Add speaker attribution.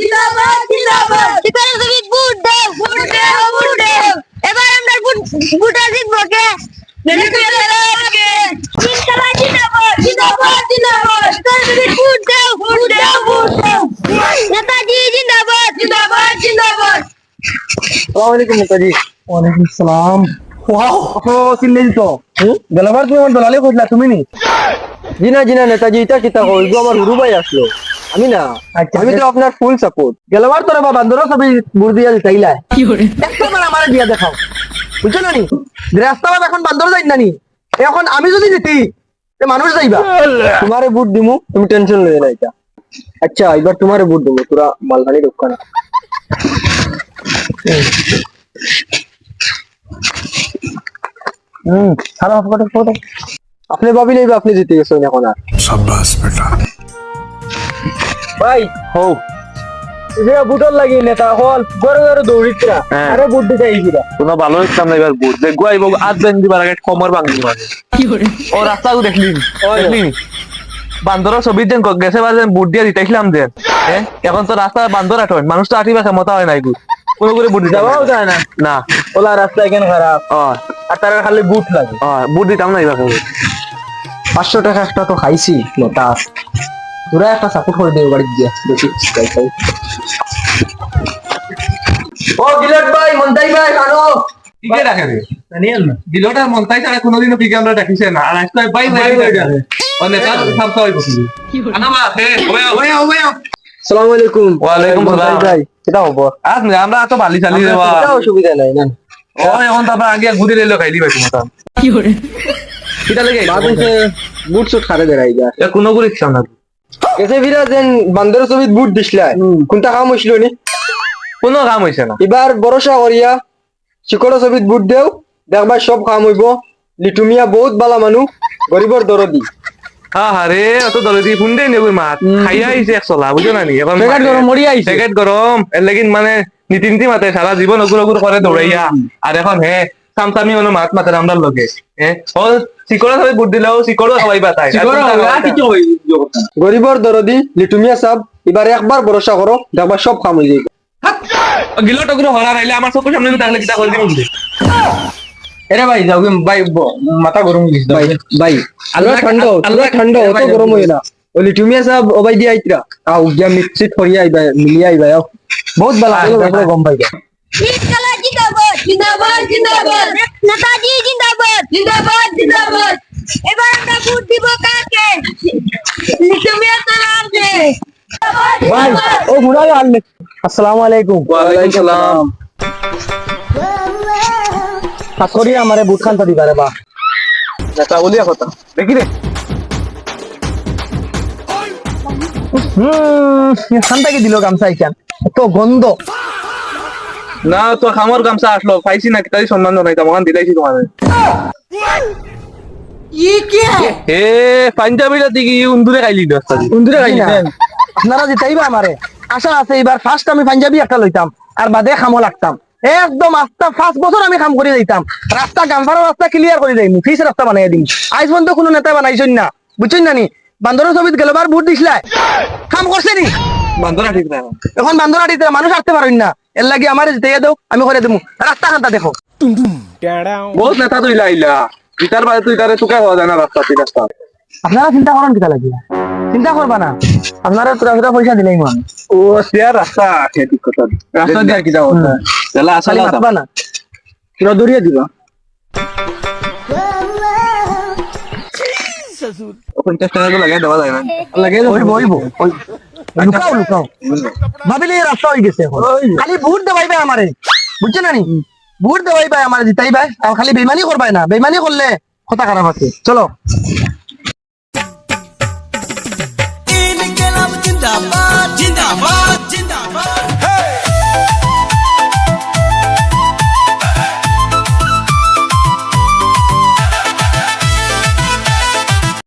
Speaker 1: জিন্দাবাদ জিন্দাবাদ সিকোড়া সবিত ভোট দাও ভোট দাও ভোট দাও এবার আমরা ভোটে জিতবো কে জিন্দাবাদ জিন্দাবাদ জিন্দাবাদ জিন্দাবাদ সিকোড়া সবিত ভোট দাও ভোট দাও ভোট দাও নেতাজি জিন্দাবাদ জিন্দাবাদ জিন্দাবাদ
Speaker 2: আসসালামু আলাইকুম নেতাজি।
Speaker 3: ওয়ালাইকুম সালাম।
Speaker 2: ও চিনলেন তো গেলাবার তুমি আমার দলালি করলা তুমি নি? জি না নেতাজি, এটা কিতা কইগো আমার হুরু ভাই আসলো। আমি না, আমি তো আপনার ফুল সাপোর্ট। গেলাবার তোরা বাবা বান্দর সবই বুড় দিয়া দিতাইলা
Speaker 3: কি করে
Speaker 2: একটা বার আমার দিয়া দেখাও, বুঝছো না নি? রাস্তা এখন বান্দর যাই না নি, এখন আমি যদি জিতি তে মানুষ যাইবা। তোমারে বুট দিমু, তুমি টেনশন লই না এটা। আচ্ছা এবার তোমারে বুট দিমু, তোরা মালখানি দোকান। সারা ফটো আপনি ভাবি লইবা আপনি জিতে গেছেন এখন আর।
Speaker 4: शाबाश बेटा।
Speaker 2: ভাই হো এরা বুটল লাগি নেতা হল গরে গরে দৌড়িতরা আরে বুট দিতে আইছিরা
Speaker 5: কোনো ভালো ইসলাম না এবার বুট দেখবো আইব আজ বেন দিবার আগে কমর ভাঙি মানে
Speaker 3: কি করে
Speaker 5: ও রাস্তাও দেখলি বান্দর ছবি দেন গেছে বাজে বুট দিয়ে দিতেছিলাম দেন এখন তো রাস্তা বান্দর আঠন মানুষ তো আঠি বা ক্ষমতা হয় নাই কোনো করে বুট দিতে
Speaker 2: যাওয়াও যায় না
Speaker 5: না
Speaker 2: ওলা রাস্তা এখানে খারাপ আর তারা খালি বুট লাগে।
Speaker 5: বুট দিতাম না এবার
Speaker 2: 500 টাকা একটা তো খাইছি নেতা, তোরা একটা সাপোর্ট করে দে বাড়ি দিয়া দেখি ও গিলাট ভাই মন্তাই ভাই খানো
Speaker 5: টিকে রাখে রে
Speaker 2: জানিয়েন না
Speaker 5: দিলটা মনটাই ছাড়া কোনোদিনও পিকে আমরা দেখিছে না আর আজকে বাই নাই অনে কাজ সব সবাই বসে আনা মা হে ওয়া
Speaker 2: আসসালামু আলাইকুম।
Speaker 5: ওয়ালাইকুম সালাম।
Speaker 2: ভাই এটা হবো
Speaker 5: আজ আমরা তো বালি চালি দেওয়া
Speaker 2: কোনো অসুবিধা নাই না।
Speaker 5: ও এখন তো আমরা আগে ঘুরে লইলো খাইলি ভাই তোমার
Speaker 3: কি করে
Speaker 5: কিটা লাগে
Speaker 2: বাদে বুট সুট খারে দেখাই যা
Speaker 5: এ কোনো করে ইচ্ছা না
Speaker 2: কেসে ভিরা যেন বান্দর ছবি বুট দিছলা কোনটা কাম হইছিল নি?
Speaker 5: কোনো কাম হইছে না
Speaker 2: এবার ভরসা করিয়া শিকড় ছবিত বুট দেও দেখবা সব কাম হইব। লিটুমিয়া বহুত বালা মানুষ, গরিবর দরদি।
Speaker 5: আরে অত দলে দি ফুন্ডে নেবই মাত খাইয়া আইছে এক চলা বুঝো না নি এখন
Speaker 2: প্যাকেট গরম মরি আইছে।
Speaker 5: প্যাকেট গরম এর লাগিন মানে নীতি নীতি মাতে সারা জীবন অগুর অগুর করে দৌড়াইয়া আর এখন হে সামসামি হলো মাত মাতে আমরা লগে ও শিকড়া সবাই বুট দিলেও শিকড়ও সবাই বাতায়
Speaker 2: গরিবর দরদি লিটুমিয়া সাহেব এবার একবার ভরসা করো দেখবা সব কাম হয়ে যাবে।
Speaker 5: গিলো টগুলো হরা রাইলে আমার চোখের সামনে থাকলে কিটা করে দিব
Speaker 2: এরে ভাই যাও ভাই মাথা গরম হয়ে গেছে ভাই ভাই আল্লাহ ঠান্ডা অত গরম হই না। ও লিটুমিয়া সাহেব ও ভাই দি আইতরা আও গিয়া মিক্সিট করিয়া আইবা মিলিয়া আইবা বহুত ভালো লাগলো গম পাইবা।
Speaker 1: জিন্দাবাদ জিন্দাবাদ জিন্দাবাদ জিন্দাবাদ নেতাজি জিন্দাবাদ জিন্দাবাদ জিন্দাবাদ এবার আমরা ভোট দিব কাকে তুমি আসলে
Speaker 2: ভাই ও ঘুরা আনলে। আসসালামু আলাইকুম।
Speaker 5: ওয়ালাইকুম সালাম
Speaker 2: কাকরি আমারে বুট খান দিবা রে বা
Speaker 5: নেতা বলিয়া কথা দেখি রে
Speaker 2: খানটাকে দিল গামছা ইকান তো গন্ধ।
Speaker 5: না তো খামর গামছা আসলো পাইছি না কিতাই সম্মান নাই তখন দিলাইছি তোমার হে পাঞ্জাবিটা দিকে উন্দুরে খাইলি দস্তা
Speaker 2: উন্দুরে খাইলি আপনারা জিতাইবা আমারে আশা আছে এবার ফার্স্ট আমি পাঞ্জাবি একটা লইতাম আর বাদে খামো লাগতাম একদম আস্তা 5 বছর আমি কাম করে দিতাম রাস্তা গামফার রাস্তা ক্লিয়ার করে যাইমু ফিস রাস্তা বানাই দিম আজ পর্যন্ত কোনো নেতা বানাইছেন না বুঝছেন না নি? বান্দরের ছবিত গেলবার ভোট দিছিলা কাম করছে নি?
Speaker 5: বান্দরা ঠিক না
Speaker 2: এখন বান্দরাটিতে মানুষ আসতে পারেন না এর লাগি আমারে জিতাইয়া দাও আমি করে দেবো রাস্তা খানটা দেখো।
Speaker 5: বহুত নেতা তুই লাইলা ইতার বাদে তুই তারে চুকা হওয়া যায় না রাস্তা তুই রাস্তা
Speaker 2: আপনারা চিন্তা করেন কিতা লাগিয়া চিন্তা করবা না আপনারা তোরা পয়সা দিলেই মান
Speaker 5: ও সিয়া রাস্তা ঠিক কথা রাস্তা দিয়া কি যাও তাহলে
Speaker 2: খালি
Speaker 5: আসলে
Speaker 2: মাতবা না তোরা দৌড়িয়ে দিবা।
Speaker 5: 50 টাকা লাগে দেওয়া যায় না
Speaker 2: লাগে লুকাও লুকাও ভাবিলে রাস্তা হয়ে গেছে এখন খালি ভোট দেবাইবে আমারে বুঝছেন না নি? ভোট দেবাইবে আমারে জিতাইবে আর খালি বেইমানি করবাই না, বেইমানি করলে কথা খারাপ আছে। চলো
Speaker 6: জিন্দাবাদ জিন্দাবাদ